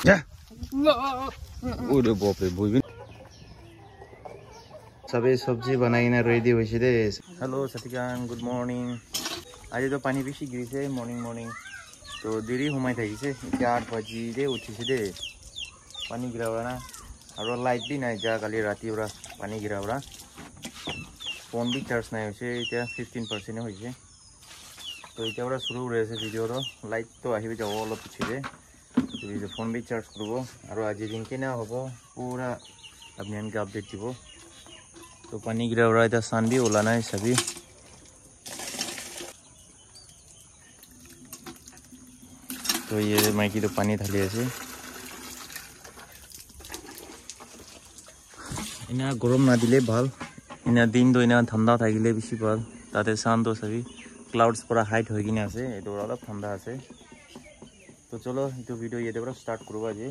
যা ওরে বাপ রে বইবি সবে সবজি বানাই না রেডি হইছে দে হ্যালো সাথীগান গুড মর্নিং আজি তো পানি বেশি গিরিছে মর্নিং তো দেরি ঘুমাই থাকিছে এতিয়া 8 বাজি দে উঠিছে দে পানি গিরাওয়া না আর লাইট বি নাই যা কালি রাতি ওরা পানি গিরাওয়া ফোন বি চার্জ নাই হইছে এতিয়া 15% হইছে তো এতিয়া ওরা শুরু হইছে ভিডিও তো লাইট তো আহিবে যাব অলপ পিছলে তো এই ফোন বি চার্জ করব আর আজি দিন কেনা হবো পুরা আপনি আনকে আপডেট দিব तो पानी गिरा रहा था सान भी ओलाना है सभी तो ये माइकी तो पानी थाली ऐसे इना गरम ना दिले भाल इना दिन तो इना ठंडा था गिले बेसी भाल ताते सान तो सभी क्लाउड्स पूरा हाइट हो गई আছে এটো অলপ ঠান্ডা আছে তো চলো এই ভিডিও ইয়ে দেবরা স্টার্ট করব আজি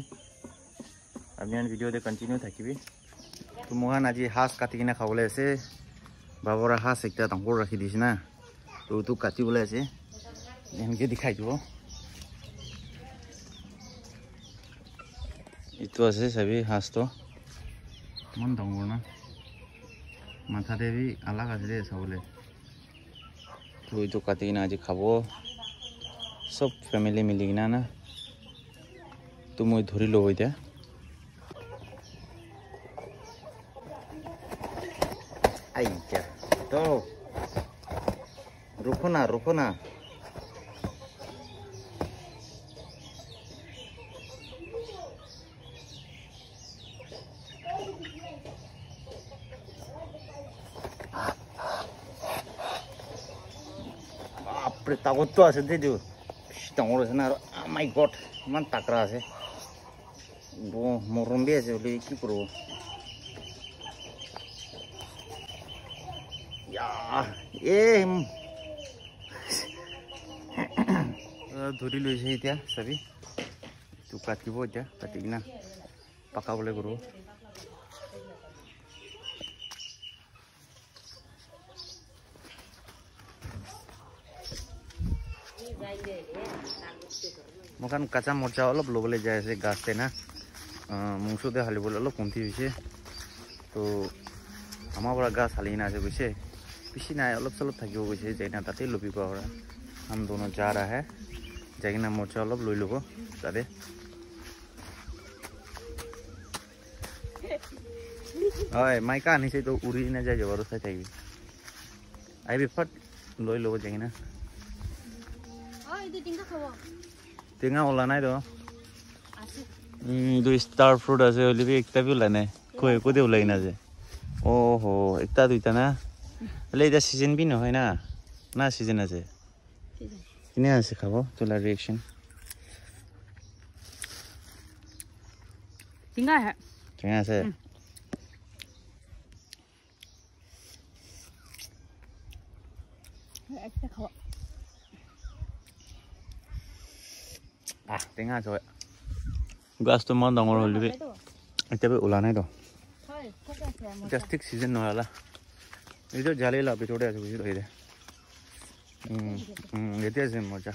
আমি আন ভিডিওতে কন্টিনিউ থাকিবি তো মোহান আজি হাঁস কাটি কিনে খাবলৈ আছে বাবৰা হাঁস একটা ডাঙৰ ৰাখি দিছে না তো তো কাটিবলৈ আছে এনেকে দেখাই দিব ইটো আছে সবি হাঁস তো মন ডাঙৰ না মাথা দেবি আলাগ আছে দে চাবলৈ তো ইটো কাটি কিনে আজি খাব সব ফ্যামিলি মিলি কিনা না তো মই ধৰি লও এতিয়া आई क्या तो रुको ना आपरे ताकत तो আছে দে जो ডাঙৰ আছে না মাই গড ইমান তাকৰা আছে মৰম বি আছে বলি কি কৰিব ধৰি লৈছে এতিয়া চাবি তো কাটিব এতিয়া কাটি কিনা পাকাবলৈ কৰোঁ মোকান কাঁচা মৰচা অলপ ল'বলৈ যাই আছে গাছতে না মুংচতে হালিবলৈ অলপ কমতি হৈছে তো আমাৰ পৰা গাছ হালি কিনা আছে গৈছে পিছি নাই অলপ চলপ থাকিব গৈছে যাইনা তাতে লবি পাৰা हम दोनों जा रहा है जाइना मोर्चा অলপ লৈ লব তাতে হয় মাইকা আনিছে তো উৰি না যায় জবৰ চাই থাকিবি আইবি ফট লৈ লব যাইনা এইটো টিংকা খাব টিংকা ওলা নাই তো আছে দু স্টার ফ্রুট আছে হলিবি একটা বি ওলা নাই কই কোদে ওলাই না যে ওহো একটা দুইটা না হলে এটা সিজন বি নহয় না না সিজন আছে কিনে আছে খাব তোলা রিঅ্যাকশন টিংকা है টিংকা আছে একটা খাও টিংকা আছে গাছ তো মান ডাঙৰ হলিবি এটা বি ওলা নাই তো হয় ঠিক আছে জাস্ট ঠিক সিজন নহলা এই তো জালে লাভ ছোটে আছে বুঝি রইদে এতে আছে মজা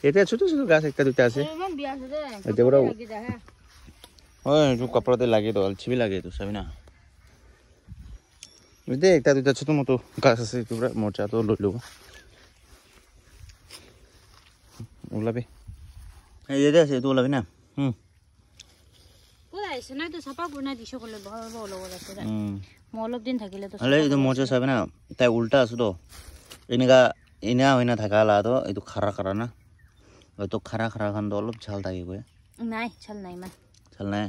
এতে ছোট ছোট গাছ একটা দুটা আছে এমন বিয়া আছে দে এতে বড় লাগি যা হ্যাঁ হয় তো কপড়াতে লাগে তো আলছিবি লাগে তো সবই না এতে একটা দুটা ছোট মতো গাছ আছে তোরা মজা তো লই লব ওলাবি এই এতে আছে তো ওলাবি না আছে না তো সাপা পুনা দিছো করলে ভালো ভালো আছে মলব দিন থাকিলে তো আলে ಇದು মজা সাবে না তাই উল্টা আছে তো এনেকা এনা হইনা থাকালা তো এই তো খারা খারা না ওই তো খারা খারা খান তো অলপ ঝাল থাকে কই নাই ছাল নাই মান ছাল নাই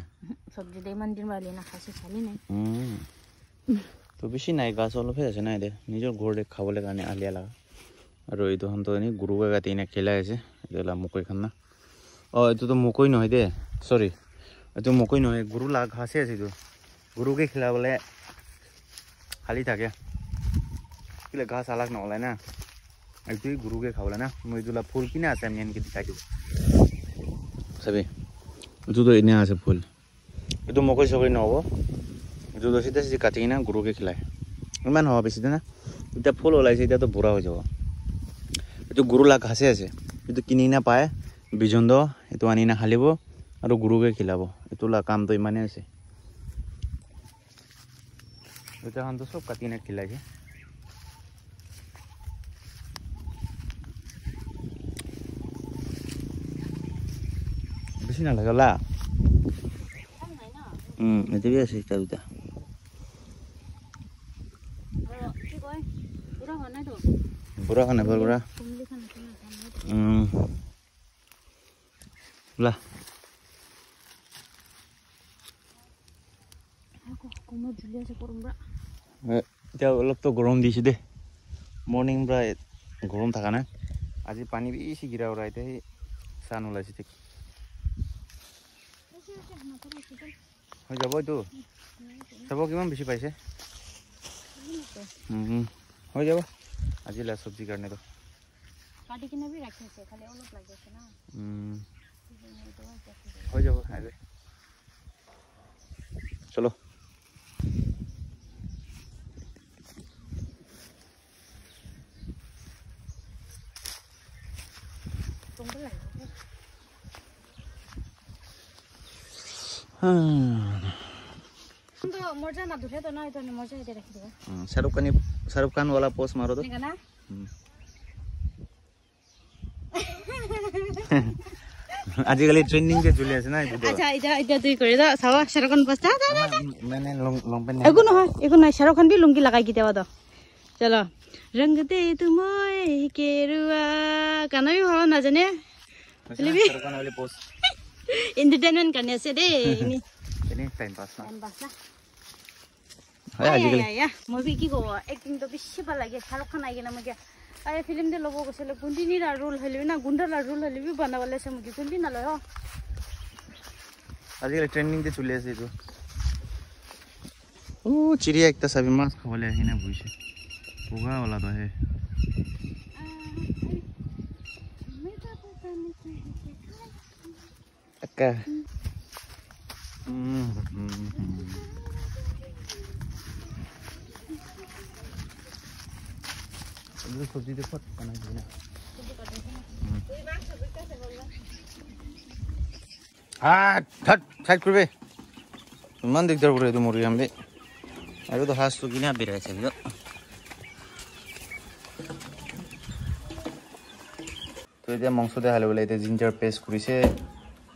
সবজি দে মান দিন বালি না খাসি ছালি নাই তো বেশি নাই গাছ অলপ আছে না দে নিজৰ ঘৰতে খাবলৈ কাৰণে আলিয়া লাগা আৰু এই তো হন তো নি গুৰুকে গাতি না খেলাই আছে এলা মকই খান না এইটো তো মকই নহয় দে সরি এইটো মকই নহয় গুৰু লাগ ঘাসে আছে তো গুৰুকে খেলাবলে খালি থাকে কিলে ঘাস আলাগ নহলে না এইটো গুৰুকে খাবলে না মই দুলা ফুল কিনা আছে আমি এনকে দেখাই দিও সবে এইটো তো এনে আছে ফুল এইটো মকই সবই নহব এইটো তো সিধা সিধা কাটি কিনা গুৰুকে খেলাই ইমান হওয়া বেছি না এটা ফুল ওলাইছে এটা তো বুঢ়া হৈ যাব এইটো গৰু লা ঘাঁচে আছে এইটো কিনি নাপায় বিজন্দ এইটো আনি না হালিব আৰু গৰুকে খিলাব এইটো লা কামটো ইমানে আছে এটা হান তো সব কাটি না খিলাইছে বেশি না লাগালা এতে বি আছে এটা দুটা বুঢ়া খানে বুঢ়া লা এতিয়া অলপ তো গৰম দিছে দে মৰ্নিং পৰা গৰম থাকা নাই আজি পানী বেছি গিৰা ওলাই এতিয়া সেই চান ওলাইছে ঠিক হৈ যাব এইটো চাব কিমান বেছি পাইছে হৈ যাব আজি লা চব্জি কাৰণে তো কাটি কিনে বি ৰাখিছে খালি অলপ লাগিছে না হৈ যাব আগে চলো शाहरुख खान वाला पोस्ट मारो तो आजिकल ट्रेंडिंग के झुले আছে না আচ্ছা এটা তুই করে দাও সাবা শাহরুখ খান পোস্ট मैंने लॉन्ग पेन এগো না শাহরুখ খান বি লুঙ্গি লাগাই কি দেবা দাও চলো रंग दे तुमोय केरुआ गाना भी भाव ना जाने शाहरुख खान वाली पोस्ट एंटरटेनमेंट करने से दे ini time pass na ya movie ki go acting to bishi bal lage Shahrukh Khan aigena mage ay film de logo gosele gundini ra role helibi na gunda la role helibi banawale se mage gundi na lo আজিকালি trending তে চলে আসে তো ও চিড়িয়া একটা সবই মাছ খাবলে আহি না বুইছে পোগা वाला তো হে আকা सब्जी देखो साइड करबे मान दिगदार करे तो मुर्गी हमबे आरो तो हास तो किना बेरा छै तो এতিয়া মাংস দে হালে বলে এটা জিঞ্জার পেস্ট করিছে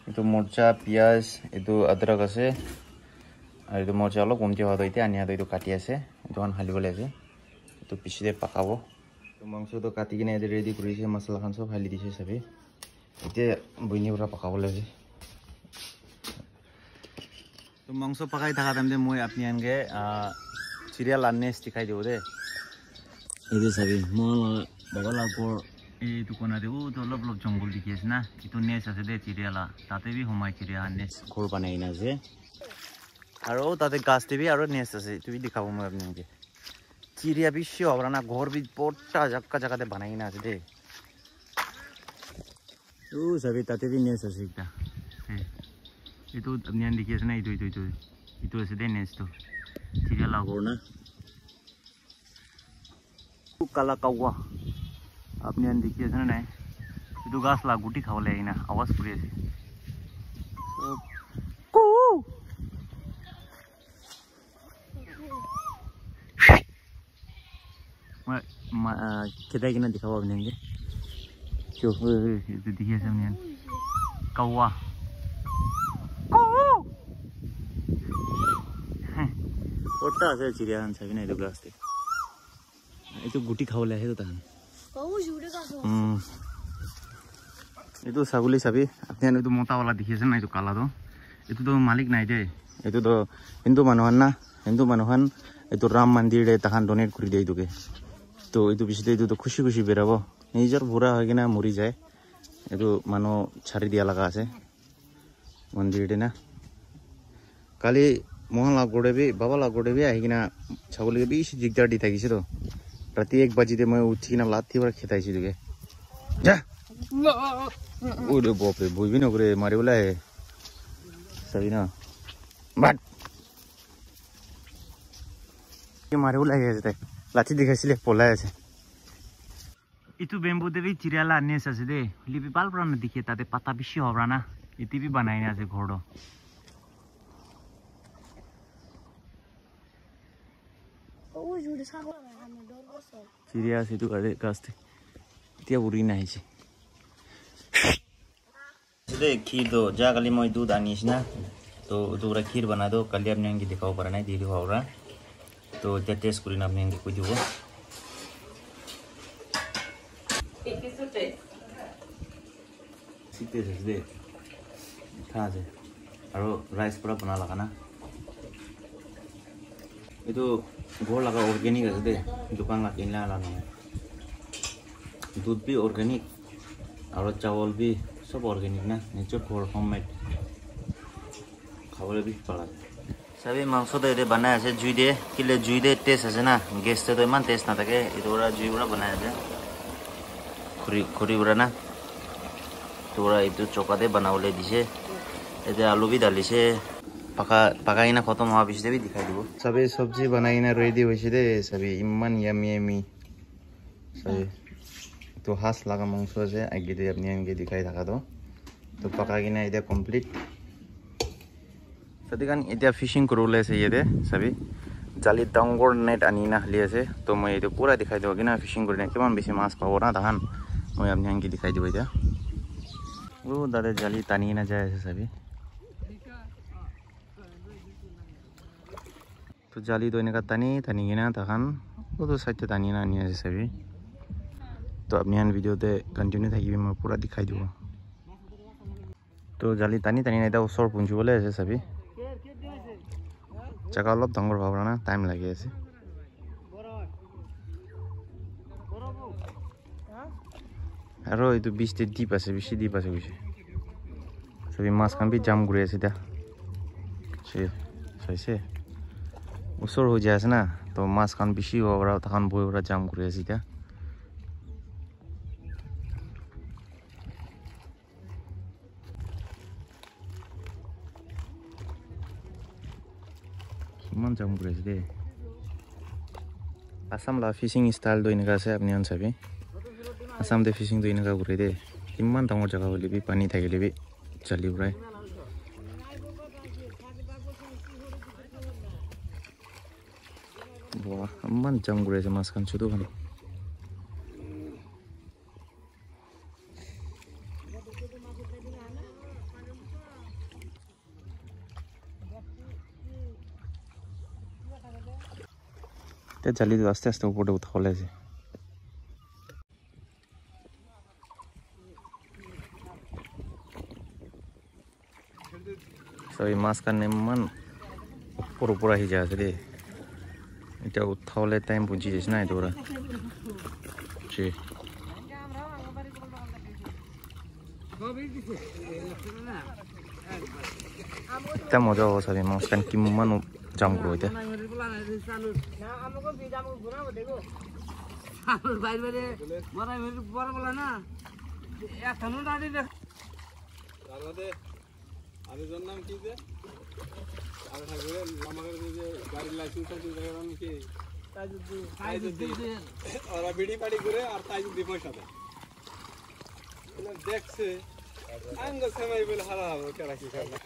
এটো মরচা পিয়াজ এটো আদরক আছে আর এটো মরচা অলপ কমতি হওয়া দইতে আনিয়া দইটো কাটি আছে এটোন হালি বলে আছে তো পিছি দে পাকাবো তো মাংস তো কাটি কিনে এতে রেডি করিছে মশলা খান সব হালি দিছে সবে এতে বইনি পুরা পাকাবো লাগে তো মাংস পাকাই থাকা টাইমতে মই আপনি আনগে সিরিয়াল আননেস দেখাই দেব দে এই যে সবে মল বগলাপুর এই দোকানে ও তো লব লব জঙ্গল দেখি আছে না ইতো নেস আছে দে চিরিয়ালা তাতে বি হমাই চিরিয়া নেস ঘর বানাই না যে আর ও তাতে গাছ দেবি আর নেস আছে তুই দেখাবো মই আপনাকে চিরিয়া বিশ্ব আমরা না ঘর বি পোটা জায়গা জায়গাতে বানাই না আছে দে ও সবে তাতে বি নেস আছে একটা হ্যাঁ itu apnian dikhi ase na itu ase de next to chiria lagor na kala kawa apnian dikhi ase na itu gas la guti khawle aina awaz puri ase ko ma kedai kina dikhawa apnian ke kyo itu dikhi ase apnian kawa ওটা আছে চিড়িয়াখান চাবি না এই glass থেকে এই তো গুটি খাওয়ালে আহে তো তাহান এইটো ছাগলী চাবি আপনি এইটো মোটাওয়ালা দেখি আছে না এইটো কালাটো এইটো তো মালিক নাই দে এইটো তো হিন্দু মানুহন না হিন্দু মানুহন এইটো রাম মন্দিরে তাহান ডোনেট কৰি দিয়ে এইটোকে তো এইটো পিছতে এইটো তো খুশি খুশি বেৰাব নিজৰ বুঢ়া হৈ কিনা মৰি যায় এইটো মানুহ ছাৰি দিয়া লগা আছে মন্দিৰতে না কালি मोहन लागोड़े भी बाबा लागोड़े भी आई कि ना छागल के बीच दिगदार दी था किसी तो रात 1 बजे मैं उठी ना लाती बार खेता इसी तुके जा ओरे बाप रे बोई भी ना करे मारे बोला है सभी ना बट ये मारे बोला है ऐसे लाठी दिखाई सिले पोला है ऐसे itu bambu te bi chiriala nes ase de libi bal pra na dikhe tate pata bishi hobra na iti bi banai na ase ghor do chiria ase tu ade kaste tia uri na hiche de khir do jagali moi dudh anis na to dura khir bana do kali apne angi dikhao para nai diri hobra to ja test kuri na apne angi ko dibo Site de thaje aro rice pura bana laga na itu ghor laga organic ase de dukan la kinla la na dudh bhi organic aro chawal bhi sob organic na nature ghor homemade khabore bhi pala sabi mangso de banai ase jui de kile jui de taste ase na gas te to iman taste na thake idora jui pura banai ase khuri pura na তোরা একটু চোকাতে বানাবলে দিছে এতে আলু B ডালিছে পাকাইনা খতম হওয়া পিছতে B দেখাই দিব সবে সবজি বানাইনা রেডি হইছে দে সবে ইমান ইয়ামি ইয়ামি সবে তো হাঁস লাগা মাংস আছে আগে দিয়ে আপনি আগে দেখাই থাকা তো পাকাইনা এটা কমপ্লিট সদিকান এটা ফিশিং করলে আছে ইয়েতে সবে জালি ডাঙ্গর নেট আনিনা হলি আছে তো মই এটা পুরা দেখাই দেব কিনা ফিশিং করে কেমন বেশি মাছ পাবো না তখন মই আপনি আগে দেখাই দিব এটা वो दादा जाली तानी ना जाए ऐसे सभी तो जाली तो इनका तानी ना तखन वो तो सच्चे तानी ना नहीं ऐसे सभी तो अपनी अन वीडियो ते कंटिन्यू था कि मैं पूरा दिखाई दूँगा तो जाली तानी नहीं था वो सौर पूंजी बोले ऐसे सभी जगह लोग दंगर भावना ना टाइम लगे ऐसे আৰু এইটো 20 তে ডিপ আছে বেশি ডিপ আছে বুঝে সবই মাছ কান বি জাম ঘুরে আছে দা সে সইছে উসর হয়ে যায় না তো মাছ কান বেশি ওরা তখন বই ওরা জাম ঘুরে আছে দা কিমান জাম ঘুরে আছে দে আসাম লা ফিশিং স্টাইল দই নিকা আছে আপনি আন সবই Asam de fishing to inaga gure de kimman tangor jaga holi bi pani thakile bi chali urai boa amman jam gure je mas kan chudu khani te jali do aste aste upore uthole je So mas kan neman pura-pura hija sih. Itu uthole time punci jesna itu ora. Ci. Kita mau jauh sih mas kan kimman jam guru itu. আরে জন নাম কি যে আর ঠাকুরে আমাদের যে গাড়ি licence আছে জায়গার নাম কি তাইজুদ্দিন ওরা বিড়ি পাড়ি করে আর তাইজুদ্দিন পয়সা দেয় এলা দেখছে আঙ্গ সময় বলে হারা হবে কেরা কি করবে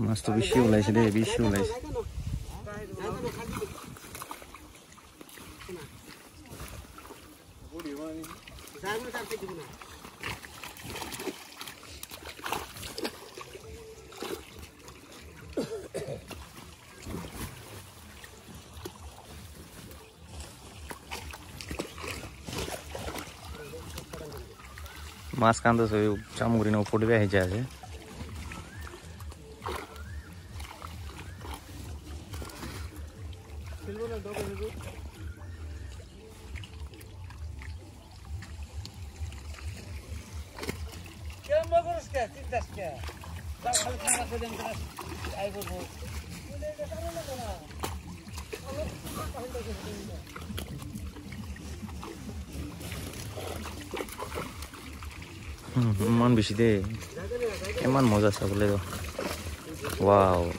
মাছ তো বেশি ওলাইছে দে বেশি ওলাইছে Mas kan tuh saya camurin opor deh aja sih. Man bersih deh, emang mozza sabule tuh. Wow.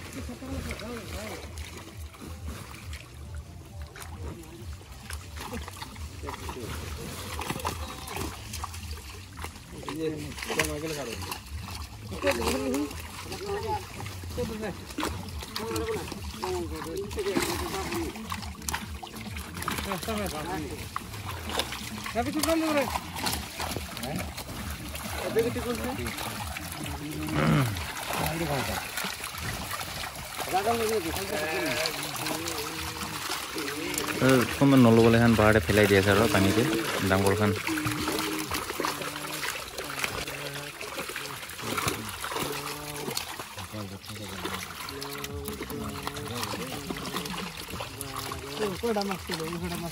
Kung nolo boleh kan bahar pelai dia saro pani tu dangkol kan.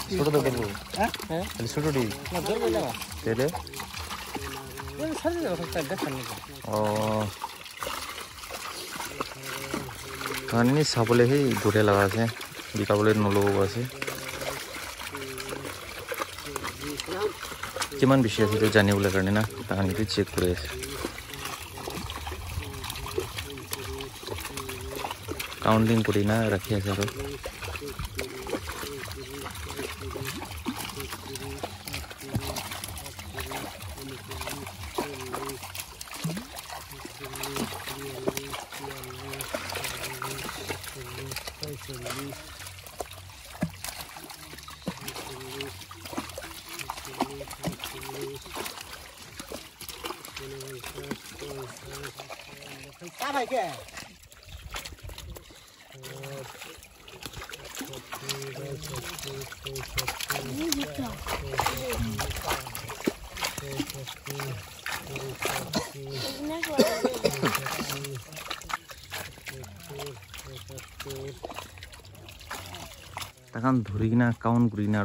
Sudah tu baru. Sudah di. Tele. Oh. Kan ini sabole he gure laga se. Dikabole nolo boga se. Kiman bishi ase to jani bole karne na. Tahan itu check kore ase. Counting kori na rakhi ase aro. Takan dhuri na count kuri na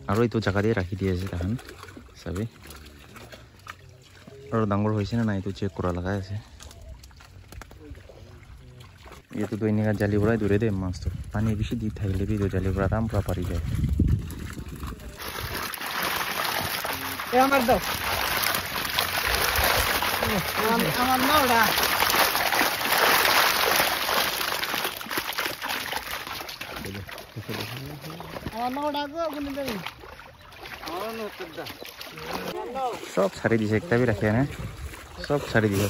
aro itu jaga dia rakhi dia ase takan sabe aro dangor hoise na itu check kora laga ase ye to doini ka jali bura dure de mas to pani bishi di thaile bi do jali bura ram pura pari jay e amar do amar nauda सब छाड़ी दिसे एकटा भी रखे ना सब छाड़ी दिसे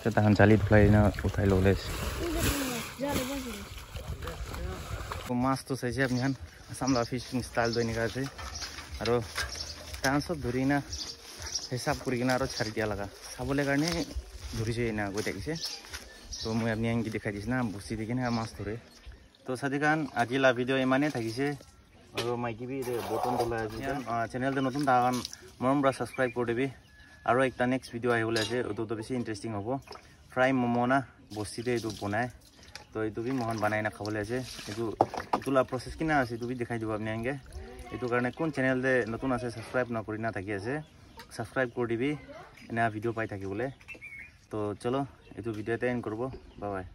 तो तहन जाली धुलाई ना उठाई लोले माछ तो सही अपनी हन असमला फिशिंग स्टाइल दोनी का से आरो तहन सब धुरी ना हिसाब करी ना आरो छाड़ी दिया लगा साबले कारणे धुरी से ना गई देखिसे तो मैं अपनी आंगी दिखाई दिस ना बुसी देखि ना माछ धरे तो सादिकान आजिला भिडिओ इमाने থাকিছে আৰু মাইকি বি বটন দলাই আছে চ্যানেল তে নতুন দাগান মৰমৰা সাবস্ক্ৰাইব কৰি দিবি আৰু একটা নেক্সট ভিডিও আহিবলৈ আছে ওটো তো বেছি ইন্টারেস্টিং হ'ব ফ্রাই মোমো না বস্তিতে এটো বনায় তো এটো বি মোহন বানাই না খাবলৈ আছে এটো এটোলা প্রসেস কিনা আছে এটো বি দেখাই দিব আপনি আঙ্গে এটো কাৰণে কোন চ্যানেল তে নতুন আছে সাবস্ক্ৰাইব না কৰি না থাকি আছে সাবস্ক্ৰাইব কৰি দিবি এনা ভিডিও পাই থাকিবলৈ তো চলো এটো ভিডিওতে এন্ড করব বাই বাই